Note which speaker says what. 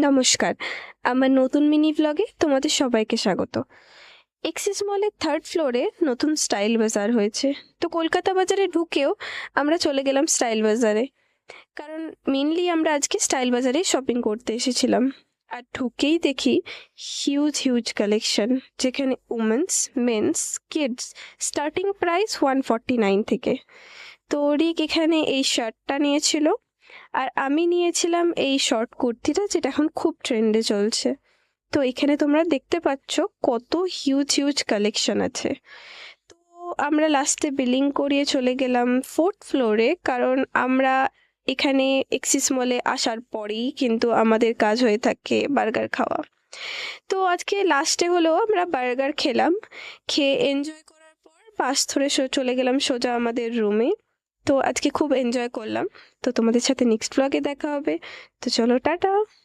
Speaker 1: নমস্কার, আমার নতুন মিনি ব্লগে তোমাদের সবাইকে স্বাগত। এক্সিস মলের থার্ড ফ্লোরে নতুন স্টাইল বাজার হয়েছে। তো কলকাতা বাজারে ঢুকেও আমরা চলে গেলাম স্টাইল বাজারে, কারণ মেনলি আমরা আজকে স্টাইল বাজারে শপিং করতে এসেছিলাম। আর ঢুকেই দেখি হিউজ হিউজ কালেকশন, যেখানে women's, men's, kids starting price 149 থেকে। তো রিক এখানে এই শার্টটা নিয়েছিল, আর আমি নিয়েছিলাম এই শর্ট কুর্তিটা, যেটা এখন খুব ট্রেন্ডে চলছে। তো এখানে তোমরা দেখতে পাচ্ছ কত হিউজ হিউজ কালেকশন আছে। তো আমরা লাস্টে বিলিং করিয়ে চলে গেলাম ফোর্থ ফ্লোরে, কারণ আমরা এখানে এক্সিস মলে আসার পরেই কিন্তু আমাদের কাজ হয়ে থাকে বার্গার খাওয়া। তো আজকে লাস্টে হলো আমরা বার্গার খেলাম, খেয়ে এনজয় করার পর বাস ধরে চলে গেলাম সোজা আমাদের রুমে। তো আজকে খুব এনজয় করলাম। তো তোমাদের সাথে নেক্সট ব্লগে দেখা হবে। তো চলো, টাটা।